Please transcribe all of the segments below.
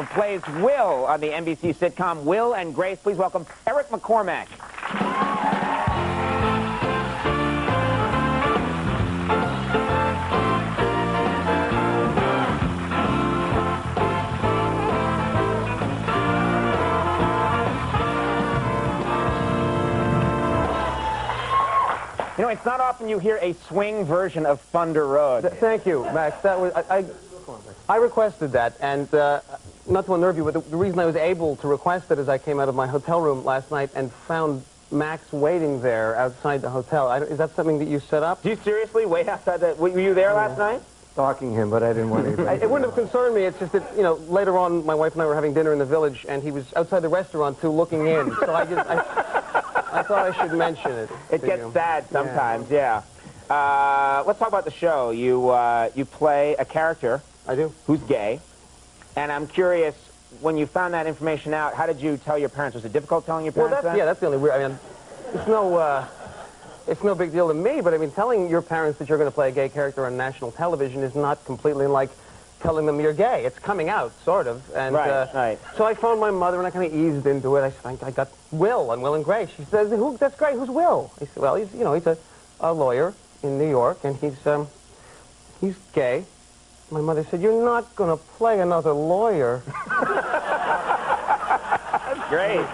plays Will on the NBC sitcom Will and Grace. Please welcome Eric McCormack. You know, it's not often you hear a swing version of Thunder Road. Thank you, Max. That was I requested that, and not to unnerve you, but the reason I was able to request it is I came out of my hotel room last night and found Max waiting there outside the hotel. Is that something that you set up? Do you seriously wait outside the... Were you there last night? Stalking him, but I didn't want to. It wouldn't have concerned me. It's just that, you know, later on, my wife and I were having dinner in the village, and he was outside the restaurant, too, looking in. So I thought I should mention it. It gets sad sometimes, yeah. Let's talk about the show. You play a character. I do. Who's gay. And I'm curious, when you found that information out, how did you tell your parents? Was it difficult telling your parents that? Yeah, that's the only weird. I mean, it's no big deal to me, but I mean, telling your parents that you're going to play a gay character on national television is not completely like telling them you're gay. It's coming out, sort of. And, right. So I phoned my mother, and I kind of eased into it. I said, I got Will on Will and Grace. She says, that's great. Who's Will? I said, well, he's a lawyer in New York, and he's gay. My mother said, you're not going to play another lawyer. That's great.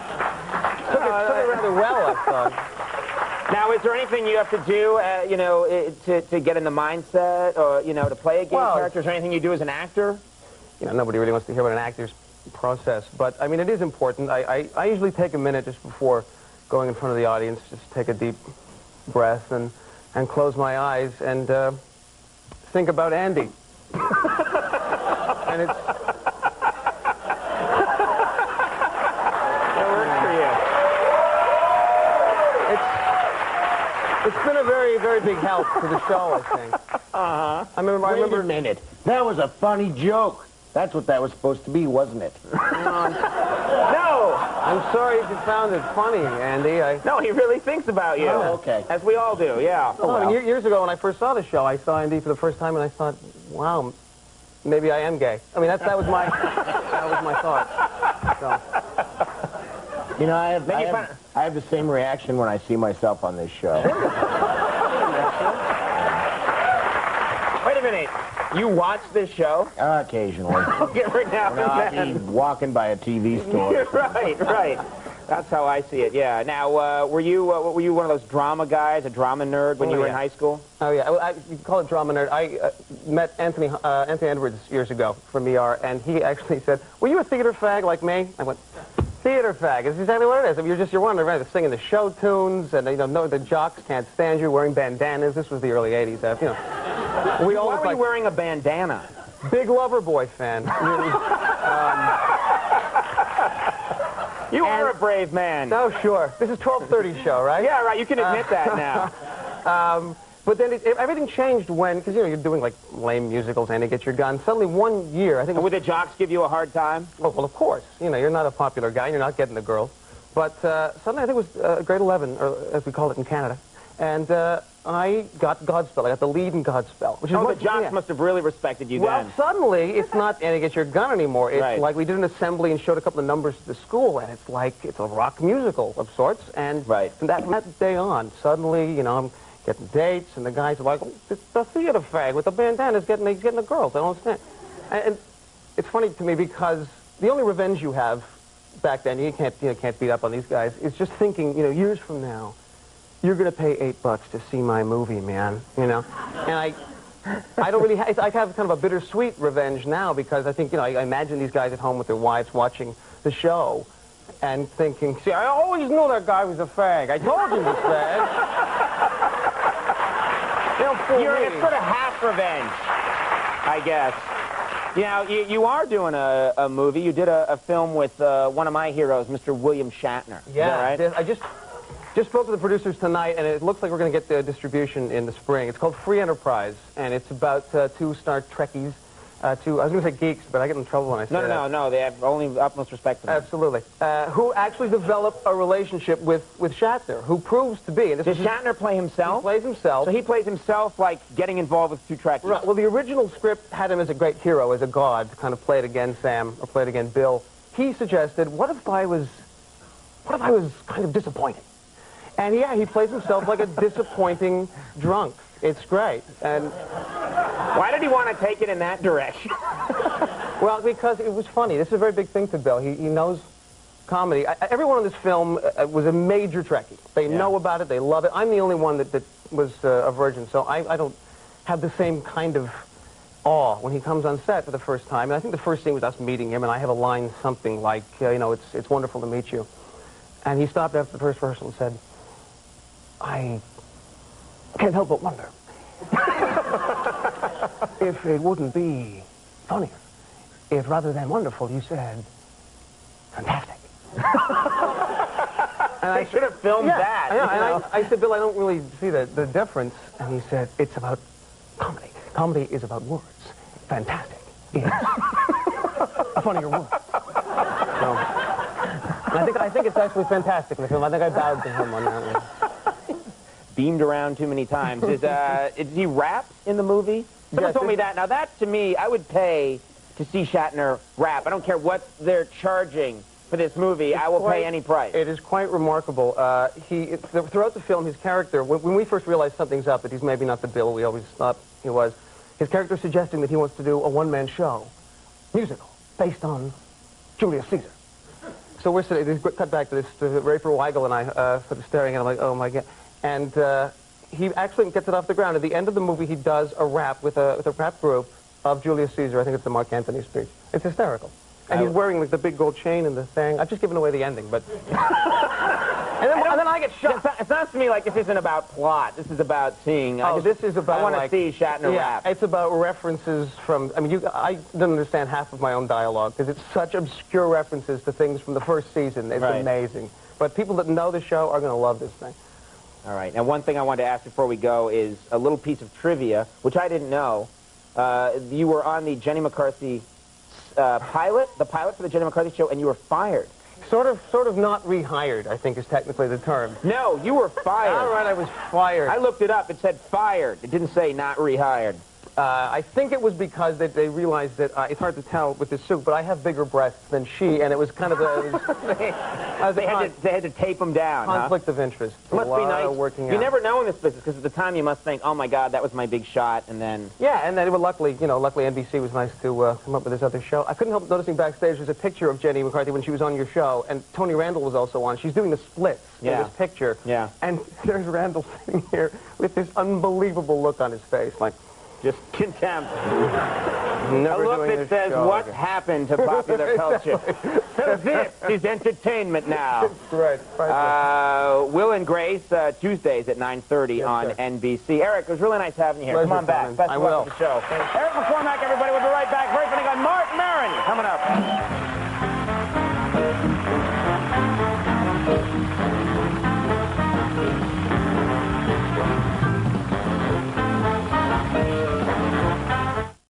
Took it rather well, I thought. Now, is there anything you have to do, to get in the mindset, or, to play a gay character? Is there anything you do as an actor? You know, nobody really wants to hear about an actor's process, but, I mean, it is important. I usually take a minute just before going in front of the audience, just take a deep breath and close my eyes and think about Andy. And it's... It's been a very, very big help to the show, I think. Uh-huh. I remember... Wait a minute. That was a funny joke. That's what that was supposed to be, wasn't it? No! I'm sorry if you found it funny, Andy. No, he really thinks about you. Oh, okay. As we all do, yeah. Oh, well. I mean, years ago when I first saw the show, I saw Andy for the first time, and I thought, wow, maybe I am gay. I mean, that was my thought. So. You know, I have the same reaction when I see myself on this show. Wait a minute. You watch this show? Occasionally. Every now and then. I'll be walking by a TV store. Right. That's how I see it, yeah. Now, were you one of those drama guys, a drama nerd, when you were in high school? Oh, yeah. You call it drama nerd. I met Anthony Edwards years ago from ER, and he actually said, were you a theater fag like me? I went... Theater fag is exactly what it is. I mean, you're wandering around singing the show tunes, and no, the jocks can't stand you wearing bandanas. This was the early '80s. We all Why were you wearing a bandana? Big Loverboy fan. Really. You are a brave man. Oh, sure. This is 12:30 show, right? Yeah, right. You can admit that now. But then everything changed when, because, you're doing, like, lame musicals, Andy, Get Your Gun. Suddenly, one year, I think... Would the jocks give you a hard time? Oh, well, of course. You're not a popular guy, and you're not getting the girls. But suddenly, I think it was grade 11, or as we call it in Canada, and I got Godspell. I got the lead in Godspell. Which is the jocks must have really respected you then. Well, suddenly, it's not Andy, Get Your Gun anymore. It's like we did an assembly and showed a couple of numbers to the school, and it's like it's a rock musical of sorts. And from that day on, suddenly, I'm getting dates, and the guys are like, it's the theater fag with the bandana. He's getting the girls. I don't understand. And it's funny to me because the only revenge you have back then, you can't beat up on these guys, is just thinking, years from now, you're going to pay $8 to see my movie, man, And I don't really I have kind of a bittersweet revenge now because I think, I imagine these guys at home with their wives watching the show and thinking, see, I always knew that guy was a fag. I told you he was a fag. It's sort of half revenge, I guess. You are doing a movie. You did a film with one of my heroes, Mr. William Shatner. Yeah, is that right? I just spoke to the producers tonight, and it looks like we're going to get the distribution in the spring. It's called Free Enterprise, and it's about two Star Trekkies I was going to say geeks, but I get in trouble when I say that. No, they have only utmost respect for them. Absolutely. Who actually developed a relationship with Shatner, who proves to be... Does Shatner play himself? He plays himself. So he plays himself like getting involved with two Trekkies. Right. Well, the original script had him as a great hero, as a god, kind of play it again Sam, or play it again Bill. He suggested, what if I was kind of disappointed? And yeah, he plays himself like a disappointing drunk. It's great. And why did he want to take it in that direction? Well, because it was funny. This is a very big thing to Bill. He knows comedy. Everyone in this film was a major Trekkie. They know about it. They love it. I'm the only one that was a virgin, so I don't have the same kind of awe when he comes on set for the first time. And I think the first scene was us meeting him, and I have a line something like, you know, it's wonderful to meet you. And he stopped after the first rehearsal and said, I can't help but wonder if it wouldn't be funnier if rather than wonderful you said fantastic. And I should have filmed that. And I said, Bill, I don't really see the difference. And he said, it's about comedy. Comedy is about words. Fantastic is a funnier word. So, I think it's actually fantastic in the film. I think I bowed to him on that one. Beamed around too many times. Did he rap in the movie? Someone told me that. Now that, to me, I would pay to see Shatner rap. I don't care what they're charging for this movie. I will pay any price. It is quite remarkable. Throughout the film, his character, when we first realized something's up, that he's maybe not the Bill we always thought he was, his character suggesting that he wants to do a one-man show, musical, based on Julius Caesar. So we're sitting, cut back to this, Rafer Weigel and I sort of staring at him like, oh my God. And he actually gets it off the ground. At the end of the movie, he does a rap with a rap group of Julius Caesar. I think it's the Mark Antony speech. It's hysterical. And he's wearing like the big gold chain and the thing. I've just given away the ending, but... and then I get shot. It sounds to me like this isn't about plot. This is about seeing... this is about, I want to see Shatner rap. It's about references from... I mean, I didn't understand half of my own dialogue because it's such obscure references to things from the first season. It's amazing. But people that know the show are going to love this thing. All right. Now, one thing I wanted to ask before we go is a little piece of trivia, which I didn't know. You were on the Jenny McCarthy pilot for the Jenny McCarthy show, and you were fired. Sort of not rehired, I think is technically the term. No, you were fired. All right, I was fired. I looked it up. It said fired. It didn't say not rehired. I think it was because they realized that it's hard to tell with this suit, but I have bigger breasts than she, and it was kind of a... they had to tape them down, conflict of interest. It must be nice. Working you never know in this business, because at the time you must think, oh my God, that was my big shot, and then... Yeah, and then luckily NBC was nice to come up with this other show. I couldn't help noticing backstage there's a picture of Jenny McCarthy when she was on your show, and Tony Randall was also on. She's doing the splits in this picture. Yeah. And there's Randall sitting here with this unbelievable look on his face, like... Just contempt. A look that says, what happened to popular culture? So this is entertainment now. Right. Will and Grace, Tuesdays at 9:30 on NBC. Eric, it was really nice having you here. Come on back. Best of luck with the show. Eric McCormack, everybody. We'll be right back. Very funny guy, Mark Maron, coming up.